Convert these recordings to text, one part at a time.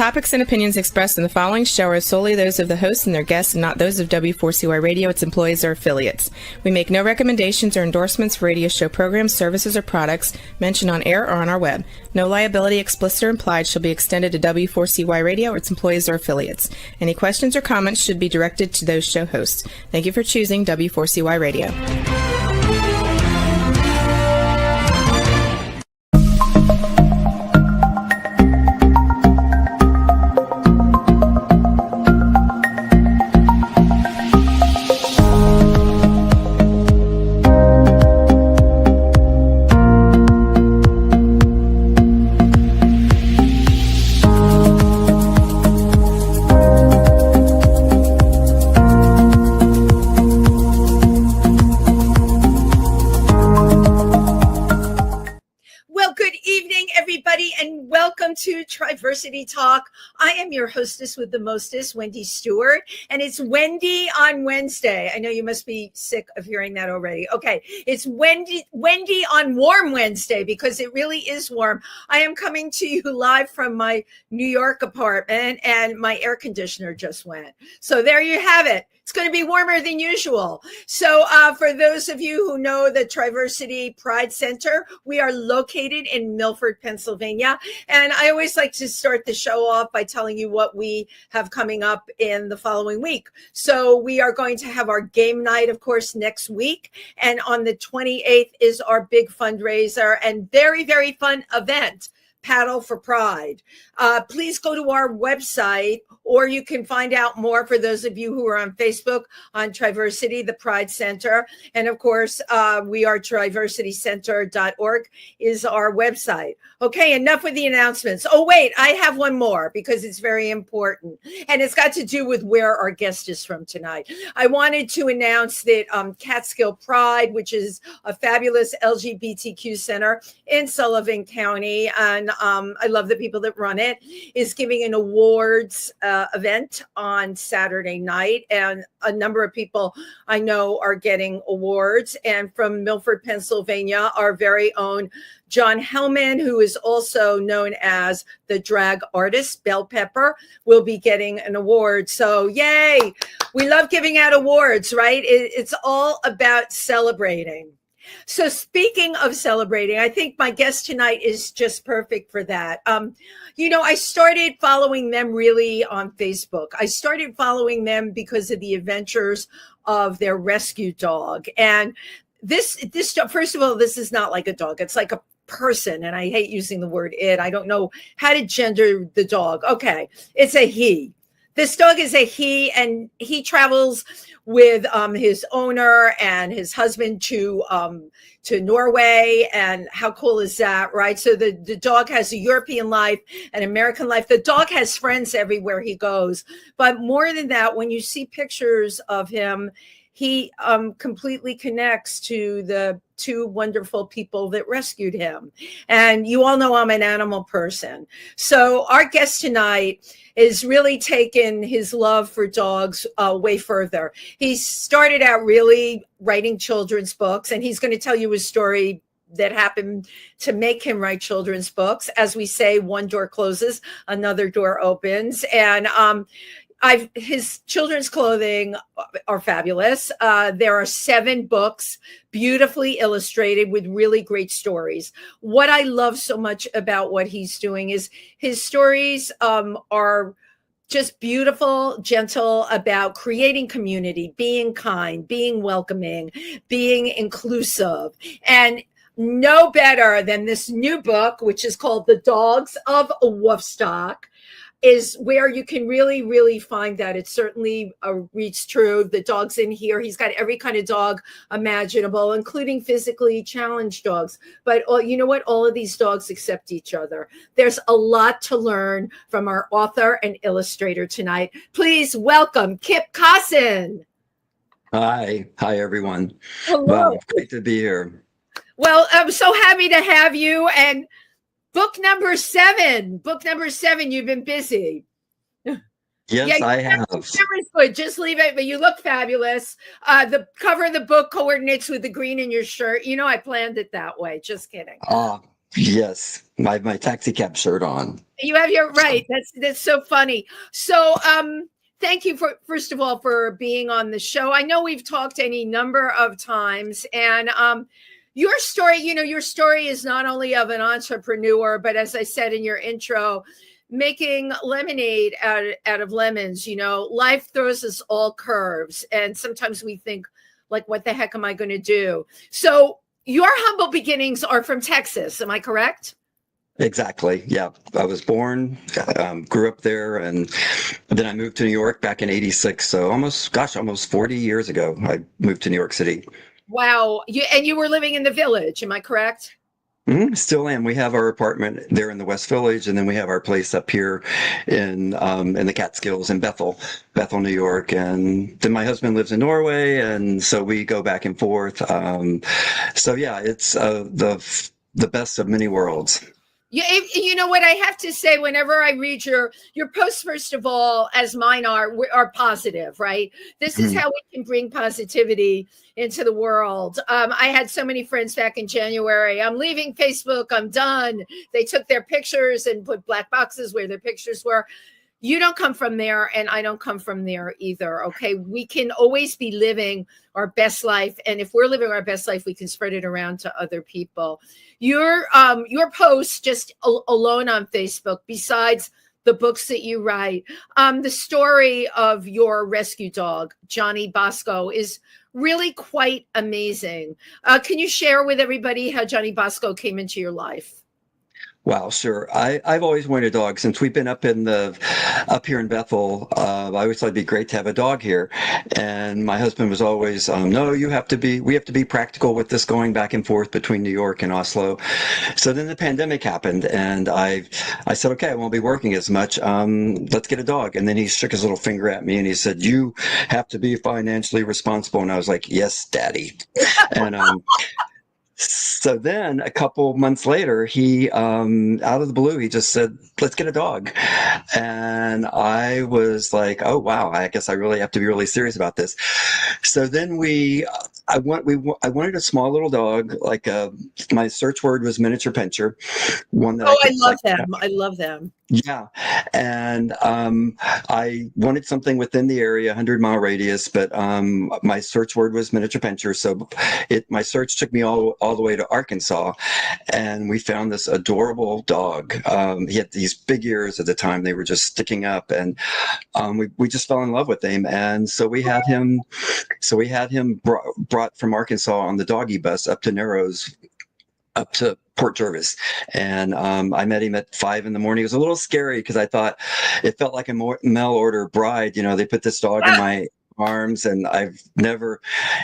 topics and opinions expressed in the following show are solely those of the hosts and their guests and not those of W4CY Radio, its employees, or affiliates. We make no recommendations or endorsements for radio show programs, services, or products mentioned on air or on our web. No liability, explicit or implied, shall be extended to W4CY Radio or its employees or affiliates. Any questions or comments should be directed to those show hosts. Thank you for choosing W4CY Radio. To Triversity Talk. I am your hostess with the mostest, Wendy Stewart, and it's Wendy on Wednesday. I know you must be sick of hearing that already. Okay, it's Wendy on Warm Wednesday because it really is warm. I am coming to you live from my New York apartment, and my air conditioner just went. So there you have it. It's going to be warmer than usual. So for those of you who know the Triversity Pride Center, we are located in Milford, Pennsylvania. And I always like to start the show off by telling you what we have coming up in the following week. So we are going to have our game night, of course, next week. And on the 28th is our big fundraiser and very, very fun event, Paddle for Pride. Please go to our website, or you can find out more for those of you who are on Facebook on Triversity, the Pride Center. And of course, we are triversitycenter.org is our website. Okay, enough with the announcements. Oh, wait, I have one more because it's very important. And it's got to do with where our guest is from tonight. I wanted to announce that Catskill Pride, which is a fabulous LGBTQ center in Sullivan County, and I love the people that run it, is giving an awards event on Saturday night. And a number of people I know are getting awards. And from Milford, Pennsylvania, our very own John Hellman, who is also known as the drag artist Bell Pepper, will be getting an award. So yay, we love giving out awards, right? It's all about celebrating. So speaking of celebrating, I think my guest tonight is just perfect for that. I started following them really on Facebook. I started following them because of the adventures of their rescue dog. And this, first of all, this is not like a dog. It's like a person. And I hate using the word it. I don't know how to gender the dog. Okay. It's a he. This dog is a he, and he travels with his owner and his husband to Norway. And how cool is that, right? So the dog has a European life, an American life. The dog has friends everywhere he goes. But more than that, when you see pictures of him, he completely connects to the two wonderful people that rescued him. And you all know I'm an animal person. So our guest tonight is really taken his love for dogs way further. He started out really writing children's books, and he's going to tell you a story that happened to make him write children's books. As we say, one door closes, another door opens. And his children's clothing are fabulous. There are 7 books, beautifully illustrated with really great stories. What I love so much about what he's doing is his stories are just beautiful, gentle, about creating community, being kind, being welcoming, being inclusive. And no better than this new book, which is called The Dogs of Woofstock, is where you can really, really find that. It certainly reads true. The dog's in here. He's got every kind of dog imaginable, including physically challenged dogs. But you know what? All of these dogs accept each other. There's a lot to learn from our author and illustrator tonight. Please welcome Kip Cosson. Hi, everyone. Hello. Wow, great to be here. Well, I'm so happy to have you. And book number 7, you've been busy. Yes, I have. Camera's good. Just leave it, but you look fabulous. The cover of the book coordinates with the green in your shirt. You know, I planned it that way. Just kidding. Yes, my taxi cab shirt on. You have your right. That's so funny. So, thank you for first of all for being on the show. I know we've talked any number of times, and your story. Your story is not only of an entrepreneur, but as I said in your intro, making lemonade out of lemons. Life throws us all curves, and sometimes we think, like, what the heck am I going to do? So, your humble beginnings are from Texas. Am I correct? Exactly. Yeah. I was born, grew up there, and then I moved to New York back in '86. So almost 40 years ago, I moved to New York City. Wow. You were living in the Village, am I correct? Still am. We have our apartment there in the West Village, and then we have our place up here in the Catskills in Bethel, New York. And then my husband lives in Norway, and so we go back and forth. So yeah, it's the best of many worlds. You know what I have to say, whenever I read your posts, first of all, as mine are positive, right? This is how we can bring positivity into the world. I had so many friends back in January. I'm leaving Facebook. I'm done. They took their pictures and put black boxes where their pictures were. You don't come from there, and I don't come from there either. Okay. We can always be living our best life. And if we're living our best life, we can spread it around to other people. Your posts just alone on Facebook, besides the books that you write, the story of your rescue dog, Johnny Bosco, is really quite amazing. Can you share with everybody how Johnny Bosco came into your life? Wow, sure. I've always wanted a dog since we've been up here in Bethel. I always thought it'd be great to have a dog here. And my husband was always, no, we have to be practical with this going back and forth between New York and Oslo. So then the pandemic happened, and I said, okay, I won't be working as much. Let's get a dog. And then he shook his little finger at me and he said, you have to be financially responsible. And I was like, yes, Daddy. And so then a couple months later, he, out of the blue, he just said, let's get a dog. And I was like, oh, wow, I guess I really have to be really serious about this. So then I wanted a small little dog, like my search word was miniature pincher. One that I love them. I love them. Yeah. And I wanted something within the area, 100-mile radius, but my search word was miniature pincher. So my search took me all the way to Arkansas, and we found this adorable dog. He had these big ears at the time. They were just sticking up, and we just fell in love with him. And so we had him brought from Arkansas on the doggy bus up to Narrows, up to Port Jervis. And I met him at 5 a.m. It was a little scary because I thought it felt like a mail order bride. They put this dog in my arms, and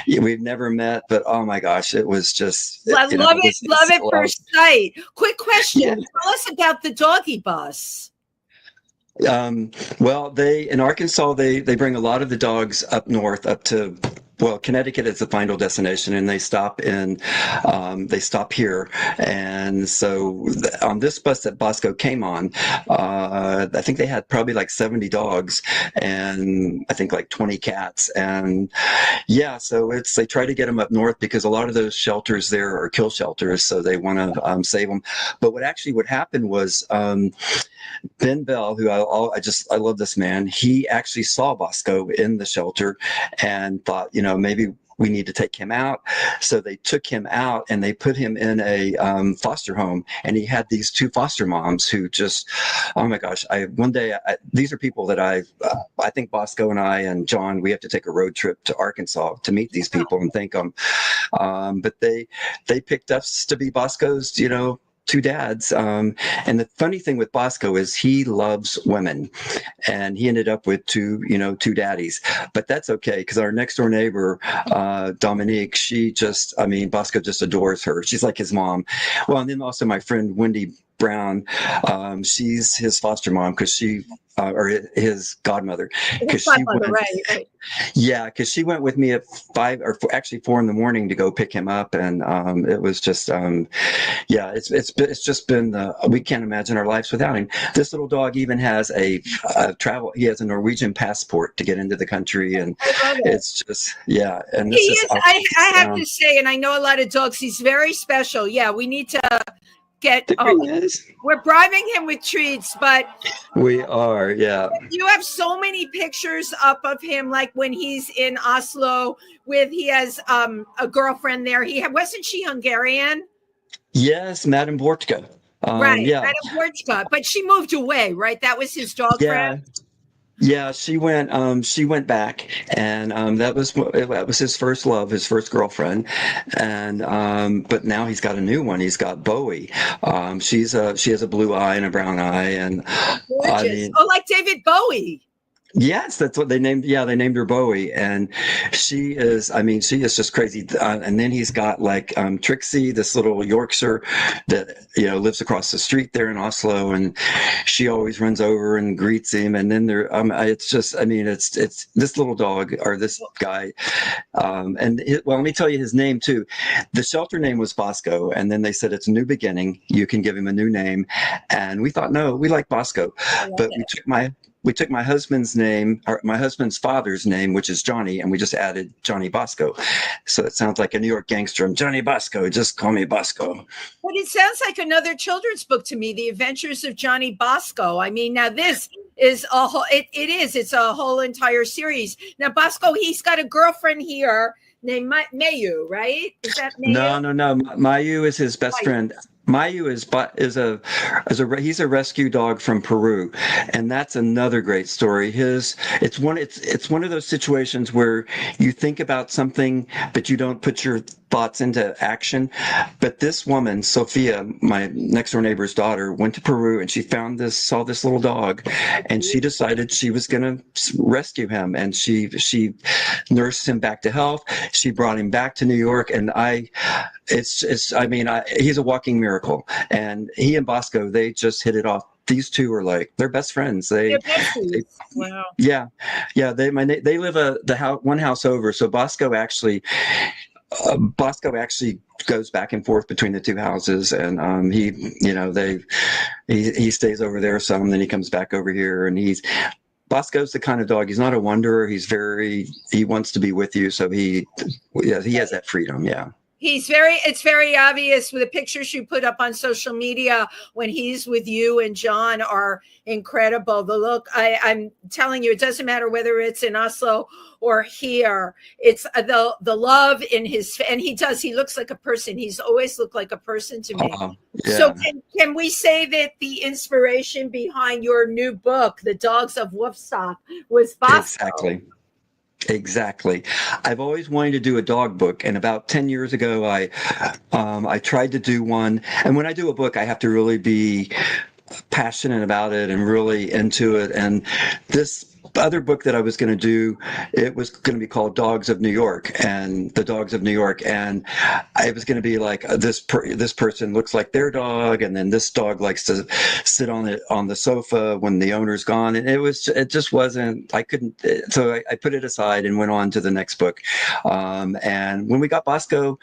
we've never met, but oh my gosh, it was just, love it first sight. Quick question. Yeah. Tell us about the doggy bus. Well, in Arkansas, they bring a lot of the dogs up north, up to, Connecticut is the final destination, and they stop here. And so on this bus that Bosco came on, I think they had probably like 70 dogs and I think like 20 cats. And yeah, so they try to get them up north because a lot of those shelters there are kill shelters. So they want to save them. But what happened was, Ben Bell, who I love this man. He actually saw Bosco in the shelter and thought, maybe we need to take him out. So they took him out and they put him in a foster home. And he had these two foster moms who just, oh my gosh, these are people that I think Bosco and I and John, we have to take a road trip to Arkansas to meet these people and thank them. But they picked us to be Bosco's, two dads. And the funny thing with Bosco is he loves women, and he ended up with two daddies, but that's okay. Cause our next door neighbor, Dominique, Bosco just adores her. She's like his mom. Well, and then also my friend, Wendy Brown, she's his foster mom because or his godmother. Right. Yeah, because she went with me at 4 a.m. to go pick him up, and it was just, it's just been. We can't imagine our lives without him. This little dog even has a travel. He has a Norwegian passport to get into the country, and it's just And I have to say, and I know a lot of dogs. He's very special. Yeah, we need to get. There he is. We're bribing him with treats, but We are, yeah. you have so many pictures up of him, like when he's in Oslo he has a girlfriend there. Wasn't she Hungarian? Yes, Madame Vortka. Right, Yeah, Madame Wurchka, but she moved away, right? That was his dog yeah. friend. Yeah, she went back, and that was his first love, his first girlfriend, and but now he's got a new one. He's got Bowie. She has a blue eye and a brown eye, and I Gorgeous. mean, Oh, like David Bowie. yes, that's what they named. Yeah, they named her Bowie, and she is. I mean, she is just crazy. And then he's got like Trixie, this little Yorkshire that lives across the street there in Oslo, and she always runs over and greets him. And then it's just. I mean, it's this little dog or this guy. Well, let me tell you his name too. The shelter name was Bosco, and then they said it's a new beginning. You can give him a new name, and we thought, no, we like Bosco, but we took my husband's name, or my husband's father's name, which is Johnny, and we just added Johnny Bosco. So it sounds like a New York gangster. I'm Johnny Bosco. Just call me Bosco. But it sounds like another children's book to me, The Adventures of Johnny Bosco. I mean, now this is a whole, it's a whole entire series. Now, Bosco, he's got a girlfriend here named Mayu, right? Is that Mayu? No. Mayu is his best friend. Mayu he's a rescue dog from Peru, and that's another great story. It's one of those situations where you think about something but you don't put your thoughts into action. But this woman, Sophia, my next door neighbor's daughter, went to Peru and she saw this little dog, and she decided she was going to rescue him, and she nursed him back to health. She brought him back to New York, and he's a walking miracle. And he and Bosco, they just hit it off. These two are like, they're best friends. Wow. Yeah. They live one house over. So Bosco actually goes back and forth between the two houses, and he stays over there some, then he comes back over here, and Bosco's the kind of dog. He's not a wanderer. He wants to be with you. So he has that freedom. Yeah. It's very obvious with the pictures you put up on social media when he's with you and John are incredible. The look, I'm telling you, it doesn't matter whether it's in Oslo or here. It's the love in he looks like a person. He's always looked like a person to me. Yeah. So can we say that the inspiration behind your new book, The Dogs of Woofstock, was Bosco? Exactly. I've always wanted to do a dog book, and about 10 years ago, I tried to do one. And when I do a book, I have to really be passionate about it and really into it. And this other book that I was going to do, it was going to be called Dogs of New York, and the Dogs of New York. And it was going to be like this person looks like their dog, and then this dog likes to sit on the sofa when the owner's gone. And it just wasn't, I couldn't, so I put it aside and went on to the next book. And when we got Bosco,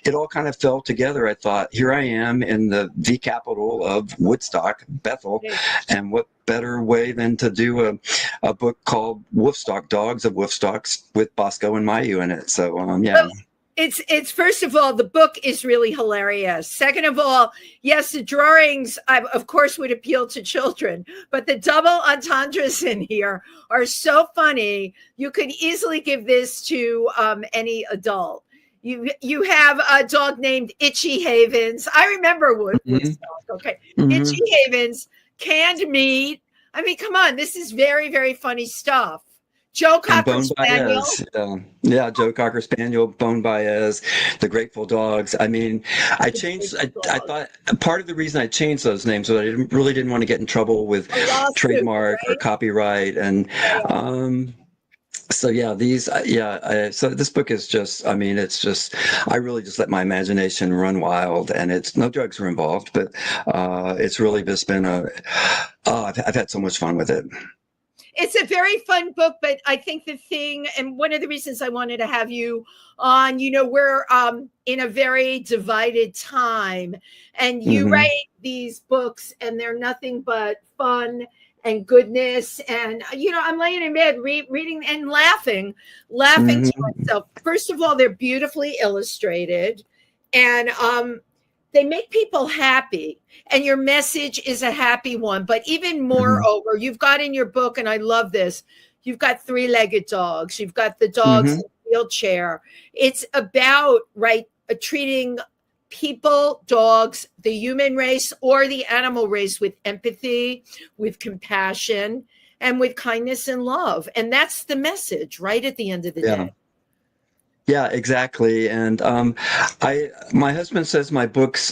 it all kind of fell together. I thought, here I am in the capital of Woodstock, Bethel, and what better way than to do a book called Woofstock, Dogs of Woofstocks, with Bosco and Mayu in it. So yeah. Well, it's first of all, the book is really hilarious. Second of all, yes, the drawings of course would appeal to children, but the double entendres in here are so funny. You could easily give this to any adult. You have a dog named Itchy Havens. I remember Woodstock. Okay, Itchy Havens, canned meat. I mean, come on, this is very, very funny stuff. Joe Cocker Spaniel. Joe Cocker Spaniel, Bone Baez, the Grateful Dogs. I mean, I thought part of the reason I changed those names was I didn't want to get in trouble with trademark or copyright. And so this book is just, I mean, it's just, I really just let my imagination run wild, and it's no drugs were involved, but it's really just been I've had so much fun with it. It's a very fun book, but I think the thing, and one of the reasons I wanted to have you on, we're in a very divided time, and you write these books and they're nothing but fun and goodness. And, I'm laying in bed reading and laughing to myself. First of all, they're beautifully illustrated. And they make people happy, and your message is a happy one. But even moreover, you've got in your book, and I love this, you've got three-legged dogs, you've got the dogs in the wheelchair. It's about, right, treating people, dogs, the human race or the animal race with empathy, with compassion, and with kindness and love. And that's the message, right, at the end of the day. Yeah, exactly. And my husband says my books,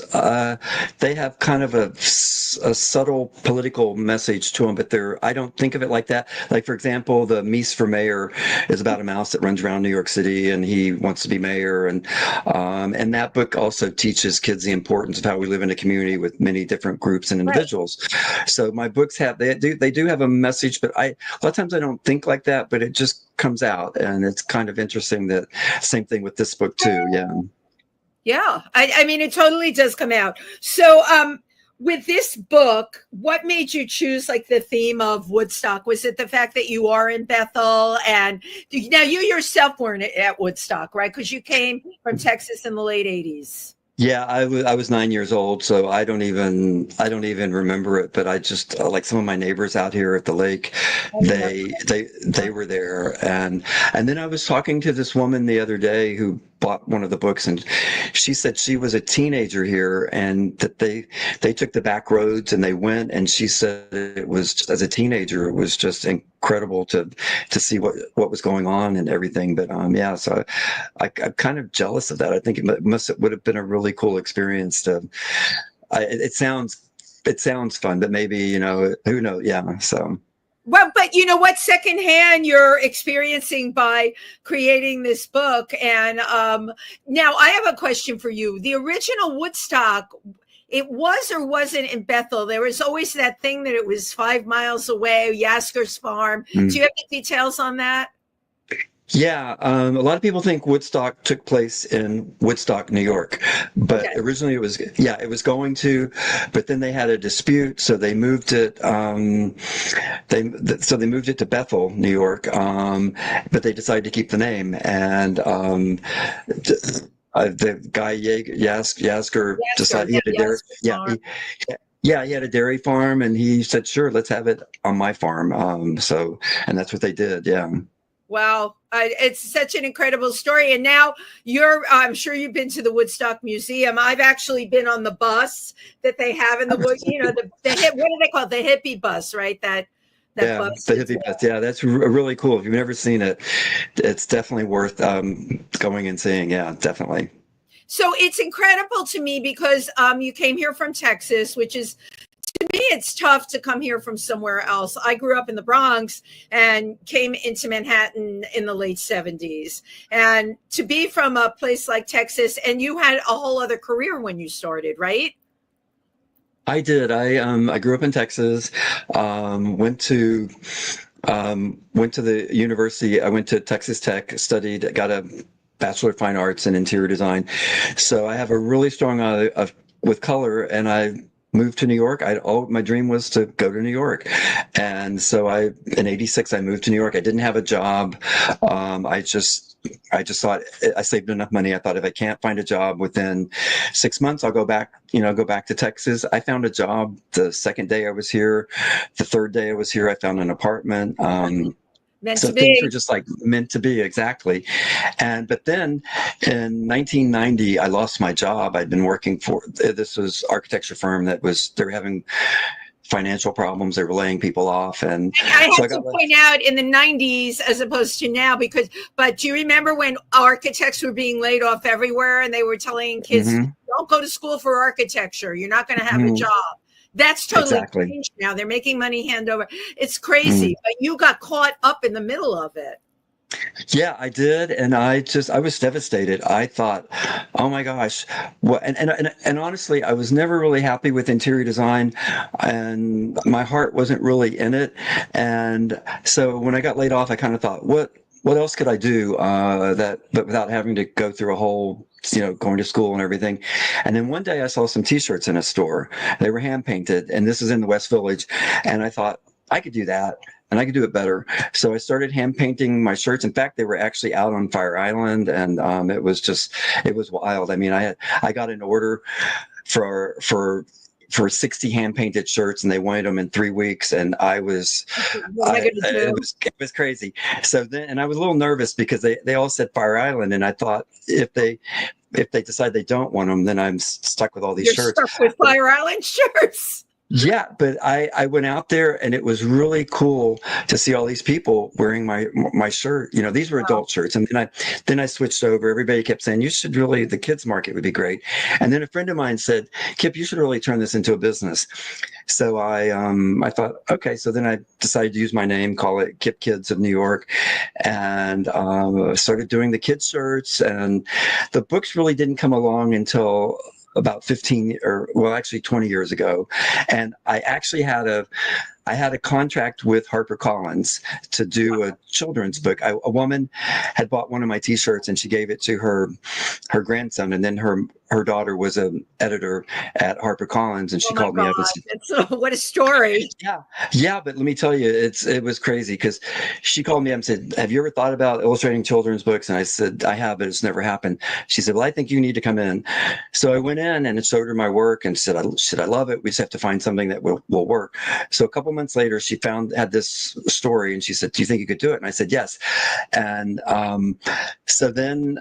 they have kind of a subtle political message to them, but I don't think of it like that. Like, for example, the Mies for Mayor is about a mouse that runs around New York City, and he wants to be mayor. And that book also teaches kids the importance of how we live in a community with many different groups and individuals. Right. So my books they do have a message, but a lot of times I don't think like that, but it just comes out, and it's kind of interesting that same thing with this book too. Yeah, I mean, it totally does come out. So with this book, what made you choose like the theme of Woodstock? Was it the fact that you are in Bethel, and now you yourself weren't at Woodstock, right? Because you came from Texas in the late 80s. Yeah, I was 9 years old, so I don't even remember it. But I just like some of my neighbors out here at the lake, they were there, and then I was talking to this woman the other day who bought one of the books, and she said she was a teenager here, and that they took the back roads and they went, and she said it was, as a teenager, it was just incredible to see what was going on and everything. But yeah, so I'm kind of jealous of that. I think it would have been a really cool experience to. It sounds fun, but maybe, who knows? Yeah, so. Well, but you know what? Secondhand, you're experiencing by creating this book. And now I have a question for you. The original Woodstock, it was or wasn't in Bethel. There was always that thing that it was 5 miles away, Yasker's farm. Do you have any details on that? Yeah, a lot of people think Woodstock took place in Woodstock, New York, but originally it was going to, but then they had a dispute, so they moved it. They moved it to Bethel, New York, but they decided to keep the name, and the guy Yasker decided he had a dairy. He had a dairy farm, and he said, "Sure, let's have it on my farm." And that's what they did. Yeah. Wow. It's such an incredible story. And now I'm sure you've been to the Woodstock Museum. I've actually been on the bus that they have in the wood, what do they call it? The hippie bus, right? That bus. The hippie bus. Yeah, that's really cool. If you've never seen it, it's definitely worth going and seeing. Yeah, definitely. So it's incredible to me because you came here from Texas, which is, to me, it's tough to come here from somewhere else. I grew up in the Bronx and came into Manhattan in the late 70s. And to be from a place like Texas, and you had a whole other career when you started, right? I did. I grew up in Texas, went to the university. I went to Texas Tech, studied, got a Bachelor of Fine Arts in Interior Design. So I have a really strong eye with color, and I moved to New York. My dream was to go to New York. And so in 86, I moved to New York. I didn't have a job. I just thought, I saved enough money. I thought, if I can't find a job within 6 months, I'll go back to Texas. I found a job the second day I was here. The third day I was here, I found an apartment. So things were just like meant to be, exactly. But then in 1990, I lost my job. I'd been working for, this was architecture firm they were having financial problems. They were laying people off. And I have to point out, in the 90s as opposed to now, but do you remember when architects were being laid off everywhere and they were telling kids, don't go to school for architecture. You're not going to have a job. That's totally changed now. They're making money hand over. It's crazy, but you got caught up in the middle of it. Yeah, I did, and I was devastated. I thought, oh my gosh, and honestly, I was never really happy with interior design, and my heart wasn't really in it. And so when I got laid off, I kind of thought, what else could I do but without having to go through a whole, going to school and everything. And then one day I saw some T-shirts in a store. They were hand painted, and this is in the West Village. And I thought, I could do that, and I could do it better. So I started hand painting my shirts. In fact, they were actually out on Fire Island, and it was wild. I mean, I got an order for 60 hand painted shirts, and they wanted them in 3 weeks. And What am I going to do? it was crazy. So then, and I was a little nervous because they all said Fire Island. And I thought if they decide they don't want them, then I'm stuck with all these You're shirts. stuck with Fire Island shirts. Yeah, but I went out there, and it was really cool to see all these people wearing my shirt. You know, these were adult shirts, and then I switched over. Everybody kept saying, "You should really, the kids market would be great." And then a friend of mine said, "Kip, you should really turn this into a business." So I thought, okay. So then I decided to use my name, call it Kip Kids of New York, and started doing the kids shirts. And the books really didn't come along until about 20 years ago. And I actually had a contract with HarperCollins to do a children's book. A woman had bought one of my T-shirts, and she gave it to her grandson, and then her daughter was an editor at HarperCollins, and she called me up and said, what a story. Yeah, but let me tell you, it was crazy, because she called me up and said, "Have you ever thought about illustrating children's books?" And I said, "I have, but it's never happened." She said, "Well, I think you need to come in." So I went in and showed her my work and said, "Should I love it? We just have to find something that will work." So a couple months later, she had this story, and she said, "Do you think you could do it?" And I said, "Yes." And so then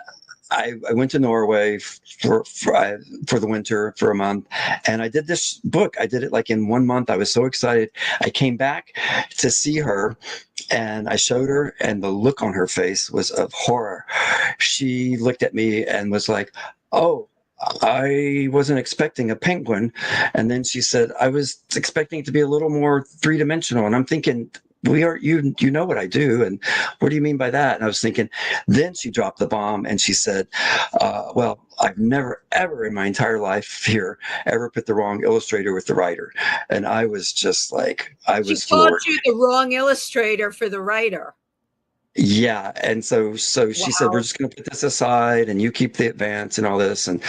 I went to Norway for the winter for a month, and I did this book. I did it like in 1 month. I was so excited. I came back to see her, and I showed her, and the look on her face was of horror. She looked at me and was like, "Oh, I wasn't expecting a penguin." And then she said, "I was expecting it to be a little more three-dimensional." And I'm thinking, you know what I do, and what do you mean by that? And I was thinking, then she dropped the bomb, and she said, "Well, I've never, ever in my entire life here ever put the wrong illustrator with the writer." And I was just like, I was floored. She called you the wrong illustrator for the writer. Yeah. And so she said, "We're just going to put this aside, and you keep the advance and all this." And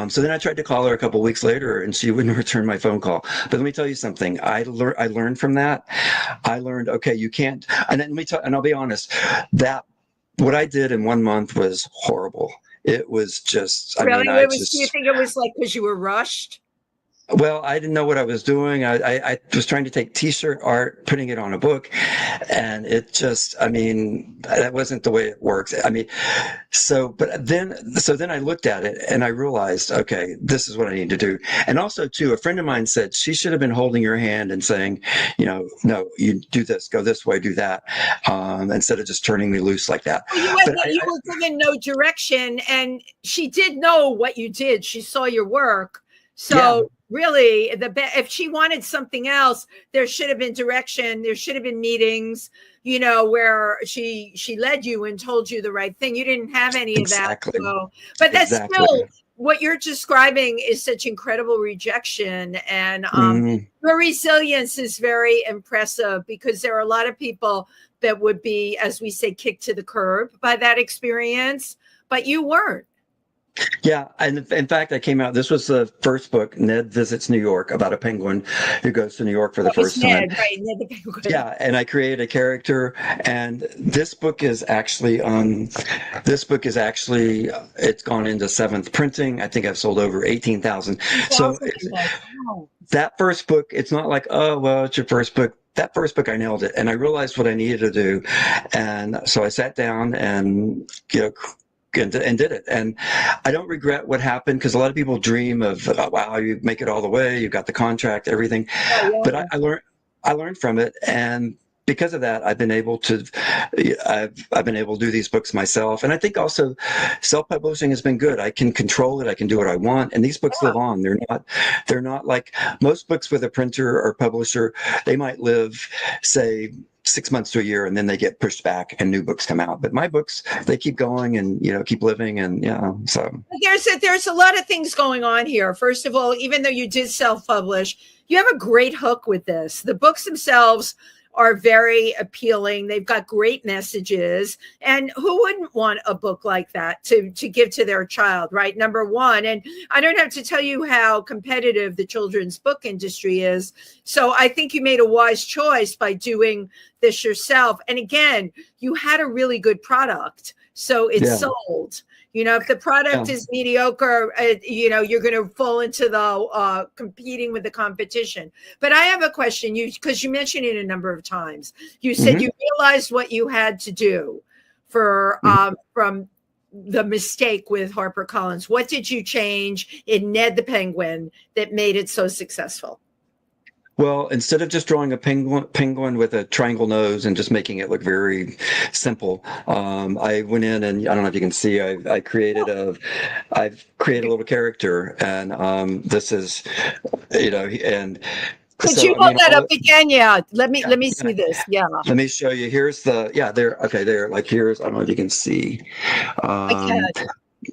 so then I tried to call her a couple of weeks later, and she wouldn't return my phone call. But let me tell you something. I learned from that. I learned, okay, you can't. And then and I'll be honest, that what I did in 1 month was horrible. It was just, Really? Do you think it was like because you were rushed? Well, I didn't know what I was doing. I was trying to take T-shirt art, putting it on a book, and it just, that wasn't the way it works. So then I looked at it, and I realized, okay, this is what I need to do. And also, too, a friend of mine said she should have been holding your hand and saying, "No, you do this, go this way, do that," instead of just turning me loose like that. Well, you were given no direction, and she did know what you did. She saw your work. So really, if she wanted something else, there should have been direction. There should have been meetings, where she led you and told you the right thing. You didn't have any of that. So, but that's still what you're describing is such incredible rejection, and your resilience is very impressive, because there are a lot of people that would be, as we say, kicked to the curb by that experience, but you weren't. Yeah, and in fact, I came out. This was the first book, Ned Visits New York, about a penguin who goes to New York for the first time. Ned, right? Ned the penguin. Yeah, and I created a character, and this book is actually it's gone into 7th printing. I think I've sold over 18,000. So that first book, it's not like, oh well, it's your first book. That first book, I nailed it, and I realized what I needed to do, and so I sat down and and did it. And I don't regret what happened, because a lot of people dream of, wow, you make it all the way, you got the contract, everything. But I learned from it, and because of that, I've been able to do these books myself. And I think also self-publishing has been good. I can control it. I can do what I want. And these books live on. They're not like most books with a printer or publisher. They might live, say, 6 months to a year, and then they get pushed back and new books come out. But my books, they keep going and, keep living. And so there's a lot of things going on here. First of all, even though you did self-publish, you have a great hook with this. The books themselves are very appealing. They've got great messages. And who wouldn't want a book like that to give to their child, right? Number one. And I don't have to tell you how competitive the children's book industry is. So I think you made a wise choice by doing this yourself. And again, you had a really good product, so it sold. You know, if the product is mediocre, you know, you're going to fall into the competing with the competition. But I have a question, because you mentioned it a number of times. You said you realized what you had to do for from the mistake with HarperCollins. What did you change in Ned the Penguin that made it so successful? Well, instead of just drawing a penguin with a triangle nose and just making it look very simple, I went in and I don't know if you can see, I've created a little character, and this is, you know, and could so, you hold that up again? Yeah, let me see this. Yeah, let me show you. Here's the there. Okay, there. Like here's, I don't know if you can see. I can.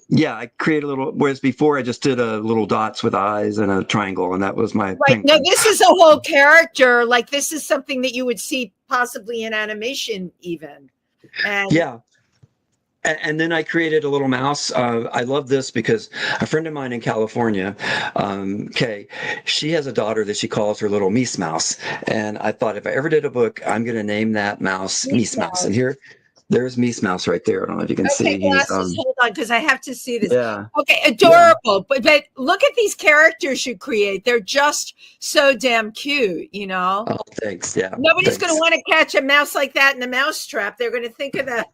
Yeah, I created a little, whereas before I just did a little dots with eyes and a triangle, and that was my penguin. No, this is a whole character. Like, this is something that you would see possibly in animation even. And And then I created a little mouse. I love this because a friend of mine in California, Kay, she has a daughter that she calls her little Mies Mouse. And I thought, if I ever did a book, I'm going to name that mouse Mies Mouse. And there's Mies Mouse right there. I don't know if you can see. Glasses, hold on, because I have to see this. Yeah. Okay, adorable. Yeah. But look at these characters you create. They're just so damn cute, you know? Oh, thanks. Yeah. Nobody's going to want to catch a mouse like that in the mouse trap. They're going to think of the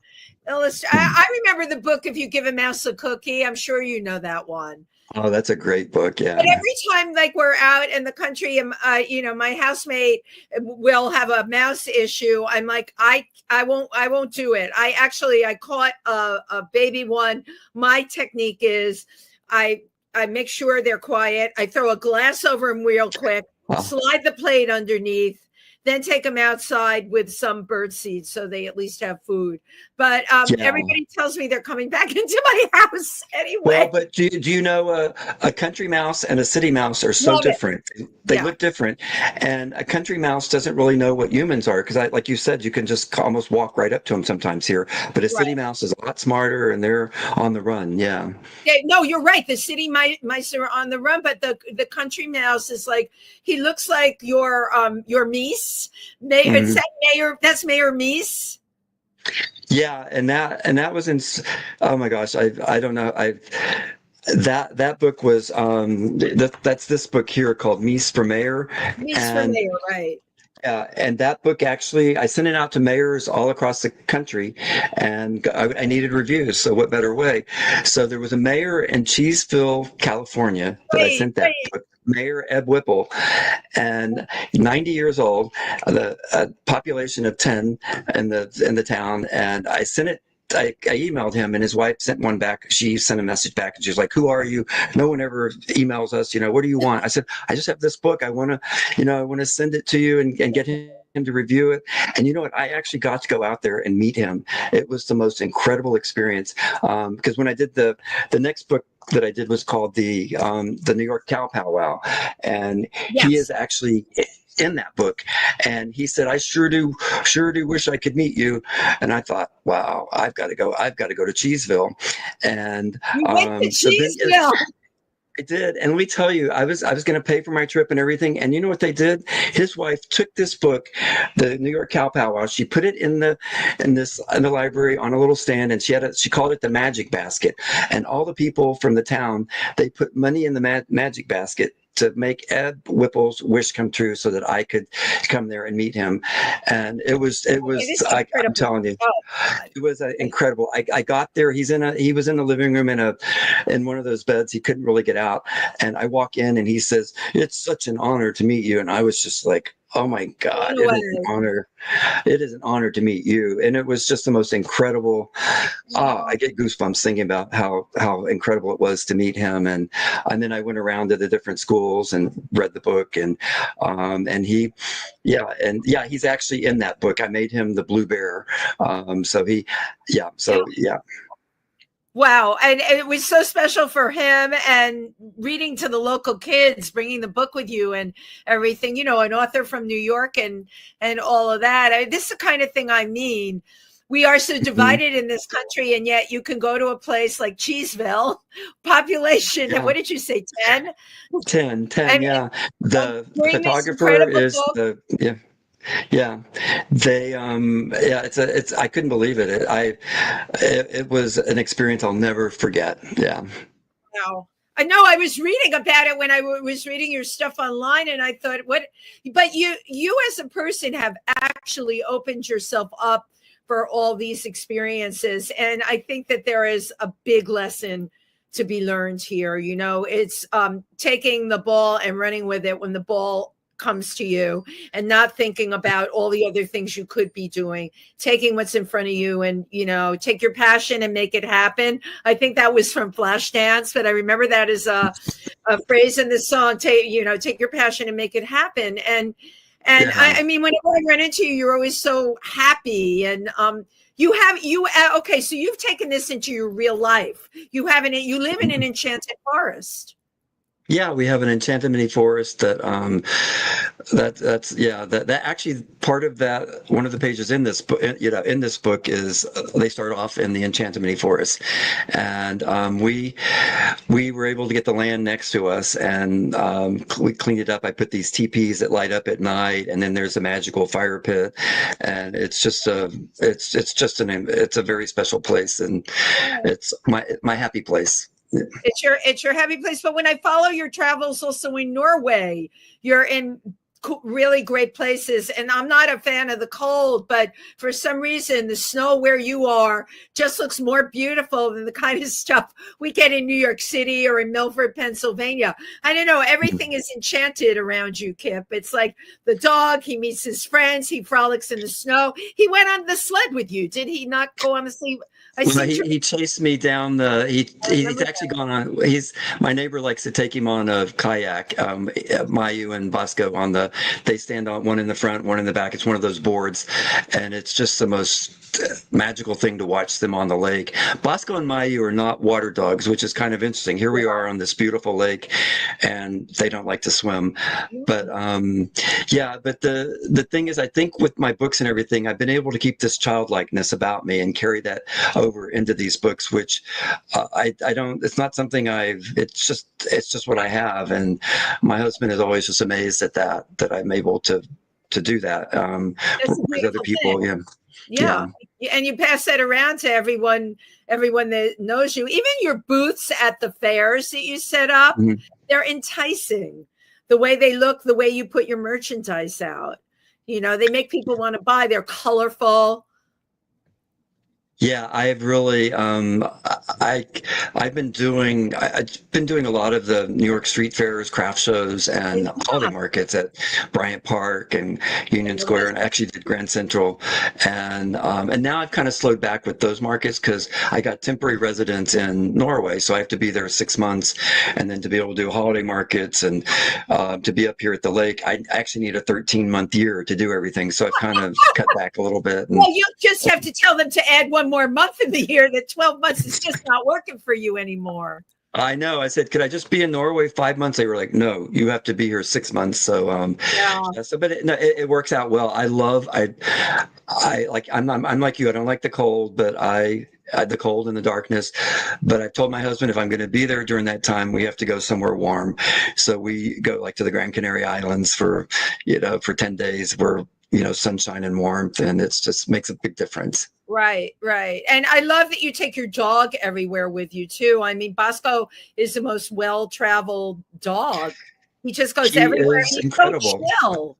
I remember the book, If You Give a Mouse a Cookie. I'm sure you know that one. Oh, that's a great book. Yeah. But every time, like, we're out in the country, you know, my housemate will have a mouse issue. I'm like, I won't do it. I caught a baby one. My technique is I make sure they're quiet. I throw a glass over them real quick, slide the plate underneath, then take them outside with some bird seed so they at least have food. But everybody tells me they're coming back into my house anyway. Well, but do you know a country mouse and a city mouse are so different. They look different. And a country mouse doesn't really know what humans are because, like you said, you can just almost walk right up to them sometimes here. But a city mouse is a lot smarter and they're on the run. Yeah. No, you're right. The city mice are on the run, but the country mouse is like, he looks like your Mies. Is that Mayor? That's Mayor Mies. Yeah, and that was in. Oh my gosh, I don't know. That book was that's this book here called Mies for Mayor. Mies for Mayor, right? Yeah, and that book actually, I sent it out to mayors all across the country, and I needed reviews. So what better way? So there was a mayor in Cheeseville, California, that I sent that book. Mayor Ed Whipple, and 90 years old, the population of 10 in the town, and I sent it. I emailed him, and his wife sent one back. She sent a message back, and she was like, "Who are you? No one ever emails us. You know, what do you want?" I said, "I just have this book. I want to send it to you and get him to review it." And you know what? I actually got to go out there and meet him. It was the most incredible experience because when I did the next book that I did was called the New York Cow Powwow, and he is actually in that book, and he said, "I sure do wish I could meet you." And I thought, wow, I've got to go to Cheeseville. And you went to Cheeseville. I did, and let me tell you, I was going to pay for my trip and everything, and you know what they did? His wife took this book, the New York Cow Powwow. She put it in the library on a little stand, and she called it the magic basket. And all the people from the town, they put money in the magic basket to make Ed Whipple's wish come true, so that I could come there and meet him. And it was I'm telling you, it was incredible. I got there. He was in the living room in one of those beds. He couldn't really get out. And I walk in, and he says, "It's such an honor to meet you." And I was just like, oh my God, it is an honor. It is an honor to meet you. And it was just the most incredible. I get goosebumps thinking about how incredible it was to meet him. And then I went around to the different schools and read the book, and he's actually in that book. I made him the Blue Bear. Wow. And it was so special for him, and reading to the local kids, bringing the book with you and everything, an author from New York and all of that. This is the kind of thing I mean. We are so divided in this country, and yet you can go to a place like Cheeseville, population. And what did you say? 10? 10, yeah. The photographer is Yeah, they yeah, it's I couldn't believe it. It was an experience I'll never forget. Yeah. Wow. I know I was reading about it when I was reading your stuff online, and I thought, what? But you as a person have actually opened yourself up for all these experiences, and I think that there is a big lesson to be learned here. You know, it's taking the ball and running with it when the ball comes to you, and not thinking about all the other things you could be doing, taking what's in front of you, and take your passion and make it happen. I think that was from Flashdance, but I remember that as a phrase in the song. Take your passion and make it happen. And Yeah. I mean, whenever I run into you, you're always so happy. And okay, so you've taken this into your real life. You live in an enchanted forest. Yeah, we have an enchanted mini forest that's yeah, that actually part of that, one of the pages in this book, in this book is they start off in the enchanted mini forest, and we were able to get the land next to us, and we cleaned it up. I put these teepees that light up at night, and then there's a magical fire pit, and it's a very special place, and it's my happy place. It's your happy place. But when I follow your travels also in Norway, you're in really great places. And I'm not a fan of the cold, but for some reason, the snow where you are just looks more beautiful than the kind of stuff we get in New York City or in Milford, Pennsylvania. I don't know. Everything is enchanted around you, Kip. It's like the dog, he meets his friends, he frolics in the snow. He went on the sled with you. Did he not go on the sled? He chased me down he's actually gone on, my neighbor likes to take him on a kayak. Mayu and Bosco they stand on one in the front, one in the back. It's one of those boards, and it's just the most magical thing to watch them on the lake. Bosco and Mayu are not water dogs, which is kind of interesting. Here we are on this beautiful lake, and they don't like to swim. But yeah, but the thing is, I think with my books and everything, I've been able to keep this childlikeness about me and carry that over into these books, which I don't. It's not something it's just what I have, and my husband is always just amazed at that I'm able to do that with other people. Thing. Yeah. And you pass that around to everyone that knows you. Even your booths at the fairs that you set up, they're enticing. The way they look, the way you put your merchandise out. They make people want to buy. They're colorful. Yeah, I've really I've been doing a lot of the New York street fairs, craft shows, and holiday markets at Bryant Park and Union Square, and I actually did Grand Central, and now I've kind of slowed back with those markets because I got temporary residence in Norway, so I have to be there 6 months, and then to be able to do holiday markets and to be up here at the lake, I actually need a 13-month year to do everything, so I've kind of cut back a little bit. Well, you just have to tell them to add one more month in the year. That 12 months is just not working for you anymore. I know. I said, could I just be in Norway 5 months? They were like, no, you have to be here 6 months. So, but it works out well. I'm like you. I don't like the cold, but the cold and the darkness. But I told my husband, if I'm going to be there during that time, we have to go somewhere warm. So we go like to the Gran Canaria Islands for 10 days where, sunshine and warmth, and it's just makes a big difference. Right. And I love that you take your dog everywhere with you too. I mean, Bosco is the most well-traveled dog. He just goes everywhere. He's incredible. So chill.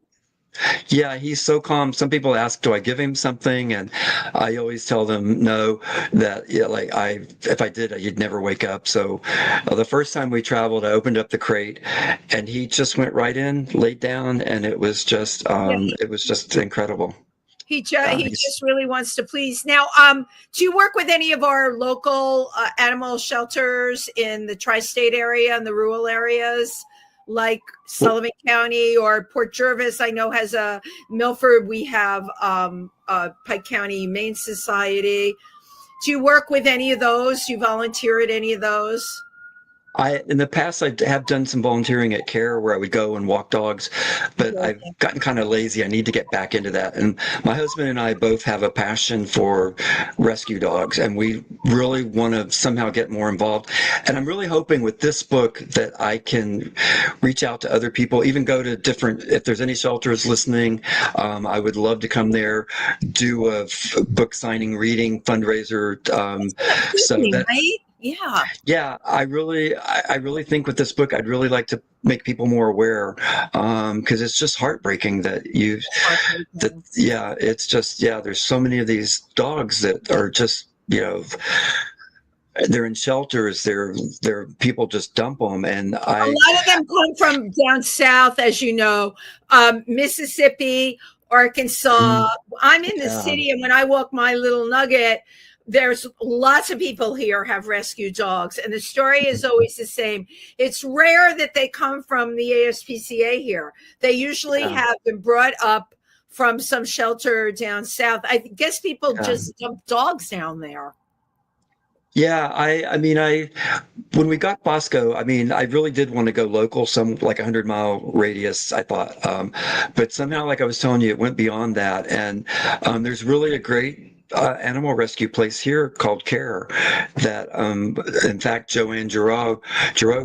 Yeah, he's so calm. Some people ask, do I give him something? And I always tell them no, that if I did, he'd never wake up. So the first time we traveled, I opened up the crate and he just went right in, laid down, and it was just incredible. He just really wants to please. Now, do you work with any of our local animal shelters in the tri-state area and the rural areas, like Sullivan County or Port Jervis? I know has a Milford. We have Pike County Humane Society. Do you work with any of those? Do you volunteer at any of those? In the past, I have done some volunteering at CARE where I would go and walk dogs, but I've gotten kind of lazy. I need to get back into that. And my husband and I both have a passion for rescue dogs, and we really want to somehow get more involved. And I'm really hoping with this book that I can reach out to other people, even go to different, if there's any shelters listening, I would love to come there, do a book signing, reading, fundraiser. So that, right? Yeah. Yeah, I really think with this book, I'd really like to make people more aware, because it's just heartbreaking it's just, there's so many of these dogs that are just, they're in shelters, they're people just dump them. And a lot of them come from down south, as you know, Mississippi, Arkansas. I'm in the city, and when I walk my little nugget, there's lots of people here have rescue dogs, and the story is always the same. It's rare that they come from the ASPCA here. They usually have been brought up from some shelter down south. I guess people just dump dogs down there. Yeah, I mean, when we got Bosco, I mean, I really did want to go local, some like 100-mile radius, I thought. But somehow, like I was telling you, it went beyond that. And there's really a great animal rescue place here called CARE that, in fact, Joanne Giroux,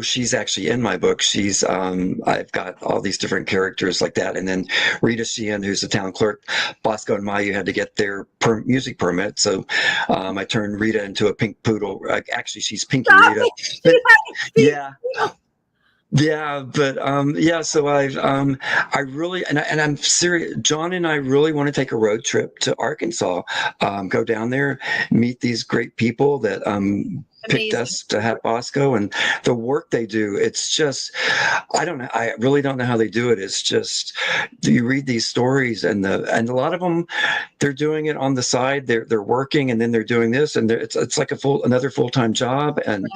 she's actually in my book. She's, I've got all these different characters like that. And then Rita Sheehan, who's the town clerk. Bosco and Mayu had to get their music permit. So I turned Rita into a pink poodle. Actually, she's Pinky Rita. But, yeah. Yeah, but so I really, and I'm serious. John and I really want to take a road trip to Arkansas, go down there, meet these great people that picked us to have Bosco, and the work they do. It's just, I don't know. I really don't know how they do it. It's just, you read these stories, and a lot of them, they're doing it on the side. They're working, and then they're doing this, and it's like another full-time job, and.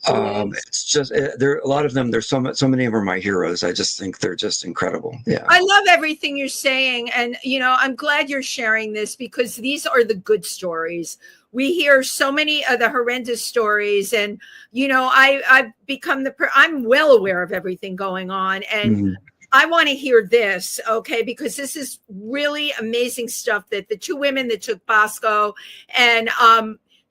It's just there. A lot of them. There's so many of them are my heroes. I just think they're just incredible. Yeah, I love everything you're saying, and I'm glad you're sharing this because these are the good stories. We hear so many of the horrendous stories, and I've become I'm well aware of everything going on, and I want to hear this, okay? Because this is really amazing stuff that the two women that took Bosco and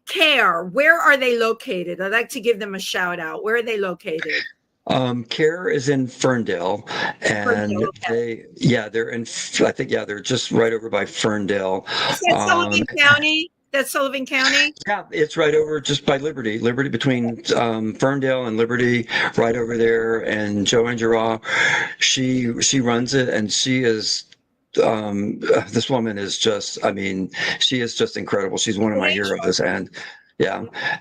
CARE, where are they located? I'd like to give them a shout out. Where are they located? CARE is in Ferndale, and they're in. I think they're just right over by Ferndale. Is that Sullivan County? That's Sullivan County? Yeah, it's right over just by Liberty between Ferndale and Liberty, right over there. And Joanne Giroux, she runs it, and she is. This woman is just, she is just incredible. She's one of my heroes. And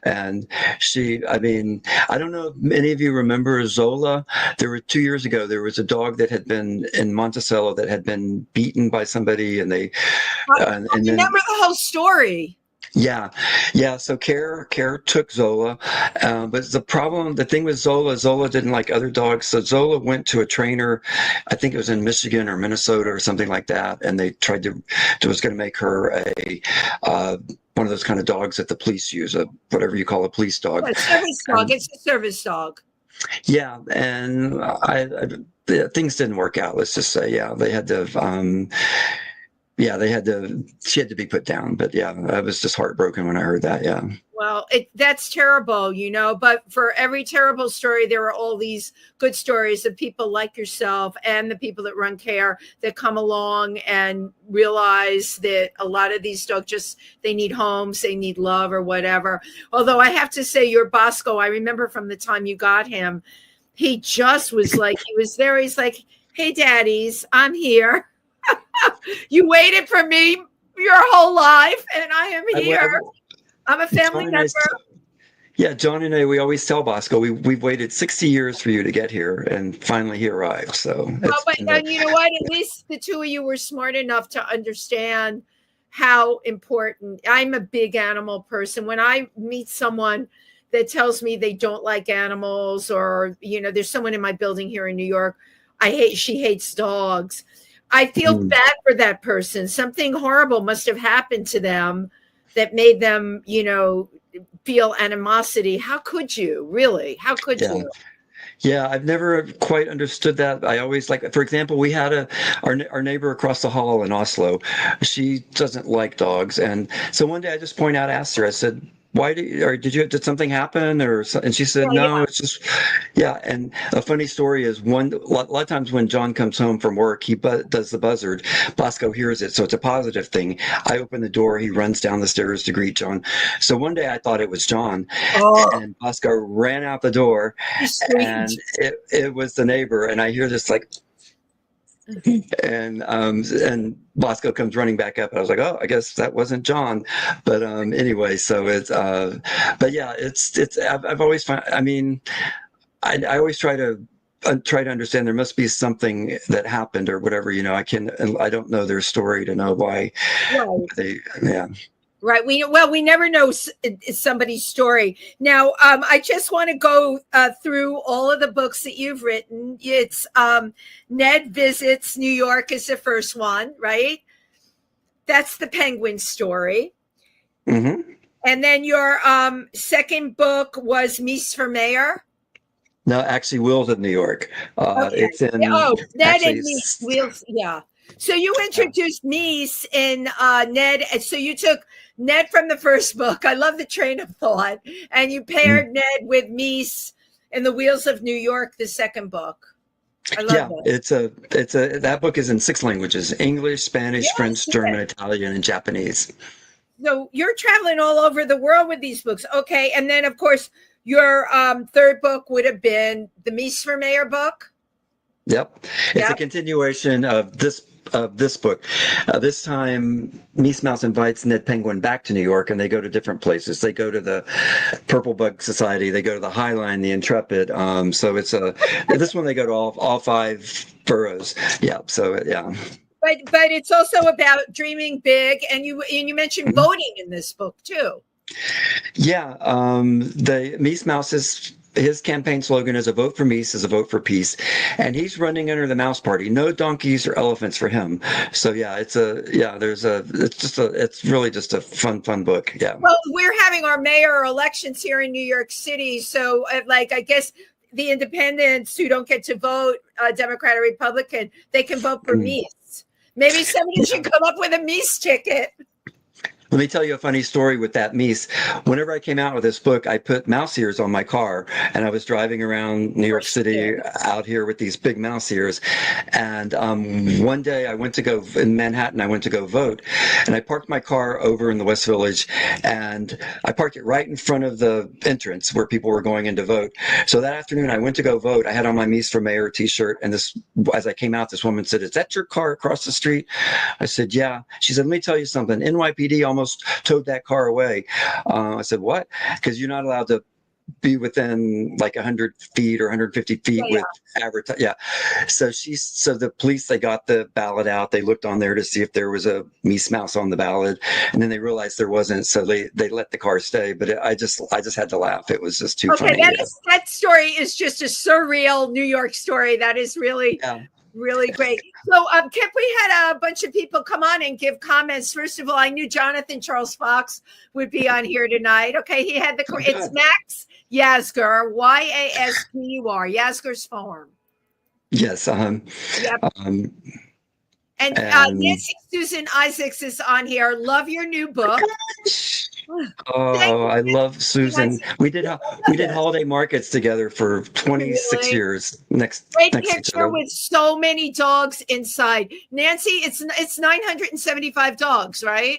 and I don't know if many of you remember Zola. There were 2 years ago, there was a dog that had been in Monticello that had been beaten by somebody, and they, I remember the whole story. Yeah. So CARE took Zola, but the thing with Zola didn't like other dogs. So Zola went to a trainer, I think it was in Michigan or Minnesota or something like that, and they was going to make her a one of those kind of dogs that the police use, whatever you call a police dog. A service dog. It's a service dog. Yeah, and things didn't work out. Let's just say, they had to. She had to be put down, but I was just heartbroken when I heard that. Yeah. Well, that's terrible, but for every terrible story, there are all these good stories of people like yourself and the people that run CARE that come along and realize that a lot of these dogs they need homes, they need love or whatever. Although I have to say your Bosco, I remember from the time you got him, he just was like, he was there. He's like, hey, daddies, I'm here. You waited for me your whole life, and I am here. I'm a family member. John and I, we always tell Bosco, we've waited 60 years for you to get here, and finally he arrived. So, but you know what? At least the two of you were smart enough to understand how important. I'm a big animal person. When I meet someone that tells me they don't like animals, or there's someone in my building here in New York, she hates dogs. I feel bad for that person. Something horrible must have happened to them that made them, feel animosity. How could you, really? How could Yeah. you? Yeah, I've never quite understood that. I always like, for example, we had our neighbor across the hall in Oslo. She doesn't like dogs, and so one day I just asked her. I said, "Why did something happen?" And she said, Yeah, "No, yeah. it's just, yeah." And a funny story is a lot of times when John comes home from work, he does the buzzard. Bosco hears it, so it's a positive thing. I open the door, he runs down the stairs to greet John. So one day I thought it was John, Oh, and Bosco ran out the door, he's sweet. and it was the neighbor, and I hear this like, and Bosco comes running back up, and I was like, oh, I guess that wasn't John, but anyway, so it's but yeah, it's I've always found, I mean, I always try to understand there must be something that happened or whatever, I don't know their story to know why Right. yeah. Right. We never know somebody's story. Now, I just want to go through all of the books that you've written. It's Ned Visits New York is the first one, right? That's the Penguin story. Mm-hmm. And then your second book was Mies for Mayor. No, actually, Wheels of New York. Okay. It's in Ned actually. and Mies. Wheels. Yeah. So you introduced Mies in Ned. And so you took Ned from the first book. I love the train of thought. And you paired Ned with Mies in the Wheels of New York, the second book. I love that. That book is in 6 languages: English, Spanish, Yes, French, German, Italian, and Japanese. So you're traveling all over the world with these books. Okay. And then, of course, your third book would have been the Mies for Mayor book. Yep. It's a continuation of this book. This time, Mies Mouse invites Ned Penguin back to New York, and they go to different places. They go to the Purple Bug Society. They go to the High Line, the Intrepid. So it's this one they go to all 5 boroughs. Yeah. So yeah. But it's also about dreaming big, and you mentioned voting in this book too. Yeah. The Mies Mouse his campaign slogan is "A vote for Mies is a vote for peace," and he's running under the Mouse Party. No donkeys or elephants for him. So yeah, it's really just a fun book. Yeah. Well, we're having our mayor elections here in New York City, so I guess the independents who don't get to vote, Democrat or Republican, they can vote for Mies. Maybe somebody should come up with a Mies ticket. Let me tell you a funny story with that Mies. Whenever I came out with this book, I put mouse ears on my car, and I was driving around New York City out here with these big mouse ears. And one day I went to go in Manhattan, I went to go vote, and I parked my car over in the West Village, and I parked it right in front of the entrance where people were going in to vote. So that afternoon I went to go vote. I had on my Mies for Mayor t-shirt, and as I came out, this woman said, "Is that your car across the street?" I said, "Yeah." She said, "Let me tell you something. NYPD almost towed that car away." I said, "What?" Because you're not allowed to be within like 100 feet or 150 feet with advertising. Yeah. So the police, they got the ballot out. They looked on there to see if there was a Mies Mouse on the ballot, and then they realized there wasn't. So they let the car stay. But I just had to laugh. It was just too funny. That story is just a surreal New York story. That is really. Yeah. Really great. So, Kip, we had a bunch of people come on and give comments. First of all, I knew Jonathan Charles Fox would be on here tonight. Okay, he had it's Max Yasgur, Yasgur, Yasgur's Farm. Yes. Yep. And Nancy Susan Isaacs is on here. Love your new book. Oh, I love Susan. We did holiday markets together for 26 years. Great picture with so many dogs inside. Nancy, it's 975 dogs, right?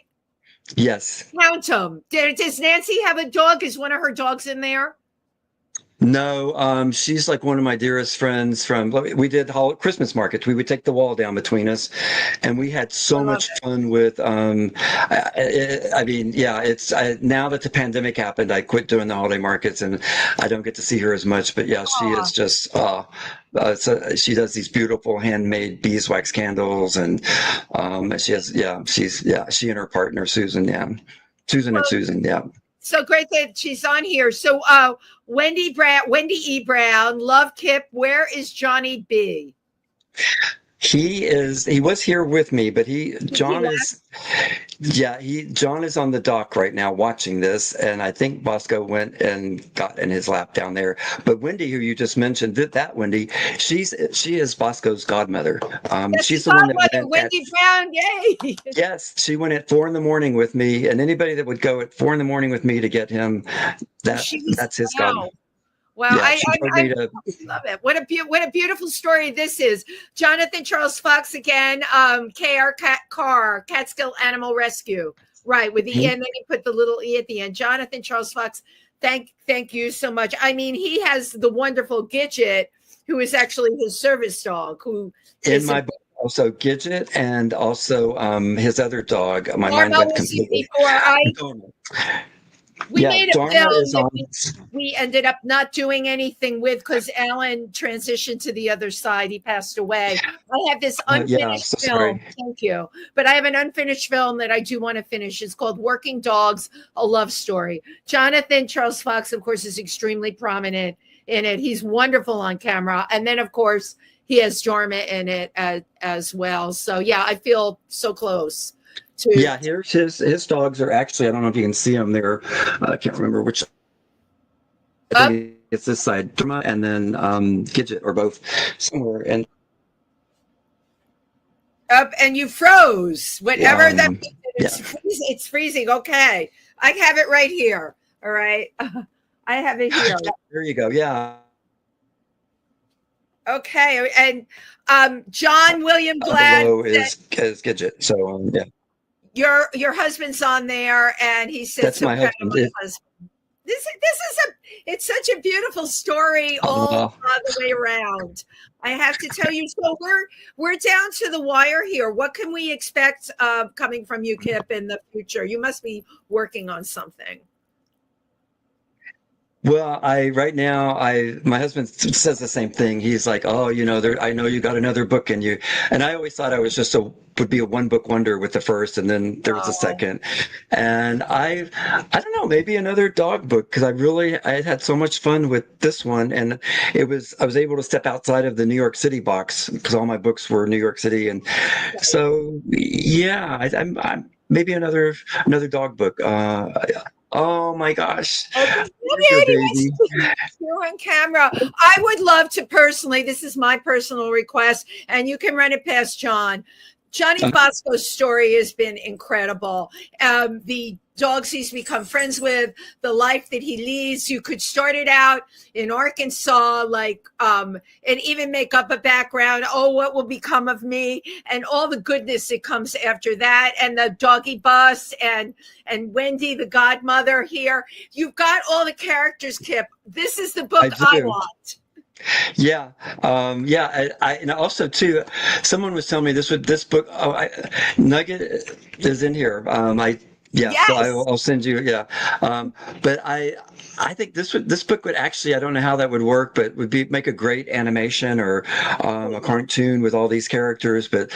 Yes. Count them. Does Nancy have a dog? Is one of her dogs in there? No, she's like one of my dearest friends we did Christmas markets. We would take the wall down between us, and we had so much fun with, now that the pandemic happened, I quit doing the holiday markets and I don't get to see her as much, but yeah, she is just, she does these beautiful handmade beeswax candles, and she and her partner, Susan, and Susan. So great that she's on here. So Wendy E. Brown, love Kip. Where is Johnny B? He was here with me, but John He is, yeah, John is on the dock right now watching this, and I think Bosco went and got in his lap down there. But Wendy, who you just mentioned, that Wendy, she is Bosco's godmother. That's She's his the one that godmother, went at, Wendy Brown. Yay! yes, she went at 4 a.m. with me, and anybody that would go at 4 a.m. with me to get him, She was, that's his god. wow. Wow, Yeah, she told me to. love it. What a beautiful story this is. Jonathan Charles Fox again, KR Catskill Animal Rescue. Right, with the E, and then you put the little E at the end. Jonathan Charles Fox, thank you so much. I mean, he has the wonderful Gidget, who is actually his service dog, who In my book, also Gidget, and also his other dog. My mind Dharma went was completely. before we made a Dharma film is on. that we ended up not doing anything with because Alan transitioned to the other side. He passed away. I have this unfinished so film. sorry. Thank you. But I have an unfinished film that I do want to finish. It's called Working Dogs, A Love Story. Jonathan Charles Fox, of course, is extremely prominent in it. He's wonderful on camera. And then, of course, he has Jarma in it as well. So, yeah, I feel so close. Yeah, here's his dogs are actually, I don't know if you can see them there. I can't remember which. I think it's this side, Dharma and then Gidget, or both somewhere. And up, and you froze. Whatever that means, yeah. it's freezing. Okay, I have it right here. All right, I have it here. There you go. Yeah. Okay, and John William Glad below is Gidget. So yeah. Your husband's on there, and he said, "That's my husband." This is it's such a beautiful story all the way around. I have to tell you. So we're down to the wire here. What can we expect coming from you, Kip, in the future? You must be working on something. Well, right now, my husband says the same thing. He's like, "Oh, I know you got another book in you," and I always thought I was would be a one book wonder with the first, and then there was a second, and I don't know, maybe another dog book, because I had so much fun with this one, and I was able to step outside of the New York City box because all my books were New York City, and so yeah, I'm maybe another dog book. Oh my gosh. You're on camera. I would love to personally, this is my personal request, and you can run it past John. Johnny Bosco's story has been incredible. The dogs he's become friends with, the life that he leads. You could start it out in Arkansas, and even make up a background. Oh, what will become of me? And all the goodness that comes after that. And the doggy bus and Wendy, the godmother here. You've got all the characters, Kip. This is the book I want. Yeah. And also too, someone was telling me this book, Nugget is in here. Yes. So I'll send you. Yeah. But I think this book would actually, I don't know how that would work, but would make a great animation or a cartoon with all these characters. But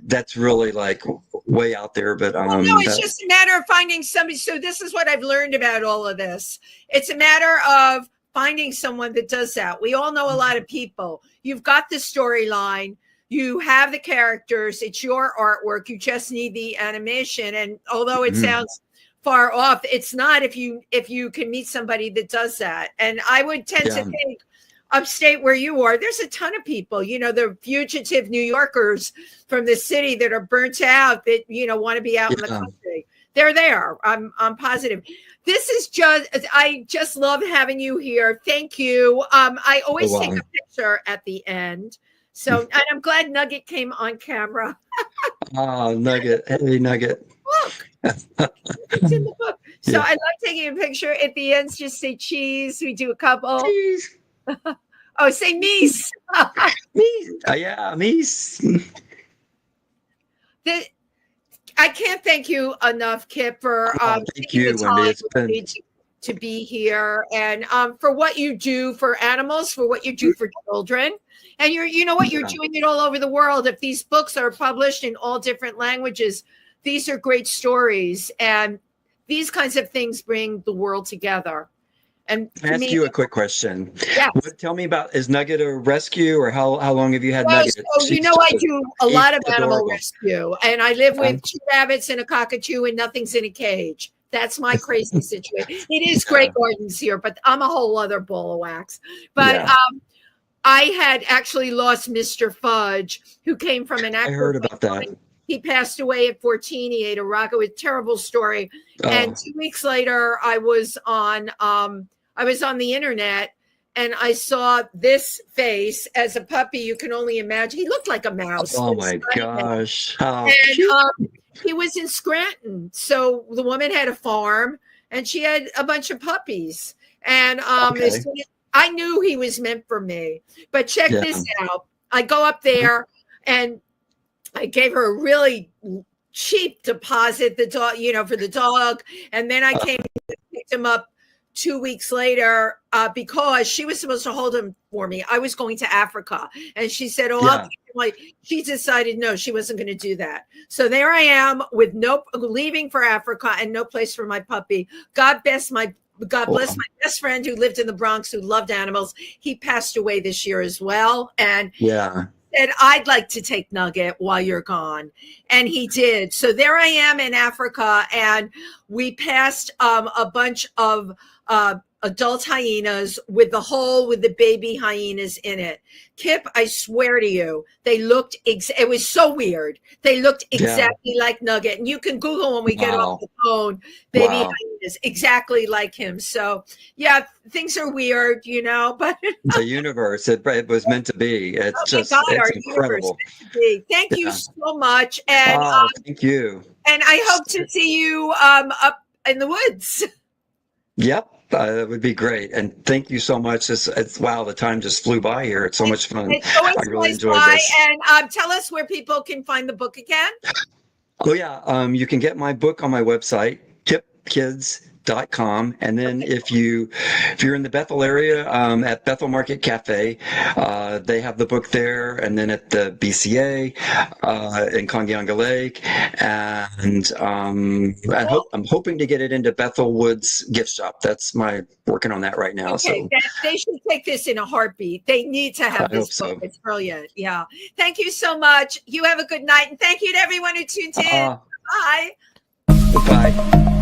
that's really like way out there. But no, it's just a matter of finding somebody. So this is what I've learned about all of this. It's a matter of finding someone that does that. We all know a lot of people. You've got the storyline. You have the characters. It's your artwork. You just need the animation. And although it sounds far off, it's not if you can meet somebody that does that. And I would tend to think upstate where you are, there's a ton of people, the fugitive New Yorkers from the city that are burnt out that, want to be out in the country. They're there. I'm positive. This is I just love having you here. Thank you. I always take a picture at the end. So, and I'm glad Nugget came on camera. Nugget. Hey, Nugget. Look, it's in the book. So I love taking a picture at the end. Just say cheese. We do a couple. Cheese. Oh, say meese. Meese. Yeah, meese. I can't thank you enough, Kip, for thank you, Wendy. It's been to be here, and for what you do for animals, for what you do for children, and you're doing it all over the world. If these books are published in all different languages, these are great stories, and these kinds of things bring the world together. And Can I for ask me, you a quick question? yeah. Tell me about, is Nugget a rescue, or how long have you had Well, Nugget? so you know, I do a She's lot of animal adorable. rescue, and I live Um, with 2 rabbits and a cockatoo, and nothing's in a cage. That's my crazy situation. It is Yeah. great gardens here, but I'm a whole other ball of wax. But Yeah. I had actually lost Mr. Fudge, who came from an I actor heard friend about of that. mine. He passed away at 14. He ate a rocket with terrible story. And Oh, 2 weeks later, I was on the internet, and I saw this face as a puppy. You can only imagine. He looked like a mouse. oh This my tiny mouse. gosh. How And cute. he was in Scranton. So the woman had a farm, and she had a bunch of puppies. And Okay. as soon as I knew he was meant for me. But check Yeah. this out. I go up there, and I gave her a really cheap deposit, the dog, for the dog. And then I came and picked him up 2 weeks later because she was supposed to hold him for me. I was going to Africa, and she said, "Oh, I'll Yeah. keep him." Like, she decided no, she wasn't going to do that. So there I am with leaving for Africa and no place for my puppy. God bless my best friend who lived in the Bronx, who loved animals. He passed away this year as well, and Yeah. said, "I'd like to take Nugget while you're gone." And he did. So there I am in Africa, and we passed a bunch of adult hyenas with the baby hyenas in it. Kip, I swear to you, they looked, it was so weird. They looked exactly like Nugget. And you can Google when we get off the phone, baby hyenas, exactly like him. So yeah, things are weird, but The universe, it was meant to be. It's oh just, my God, it's our universe incredible. meant to be. Thank you Yeah. so much. And Oh, thank you. and I hope to see you up in the woods. Yep. That would be great. And thank you so much. Wow, the time just flew by here. It's so much fun. It's always I really flies enjoyed by. this. And tell us where people can find the book again. Oh yeah, you can get my book on my website, kipkids.com. And then if you're in the Bethel area, at Bethel Market Cafe, they have the book there. And then at the BCA in Congyanga Lake, and I'm hoping to get it into Bethel Woods gift shop. That's working on that right now. Okay, So they should take this in a heartbeat. They need to have I hope this book. so. It's brilliant. Yeah. Thank you so much. You have a good night, and thank you to everyone who tuned in. Bye. Bye.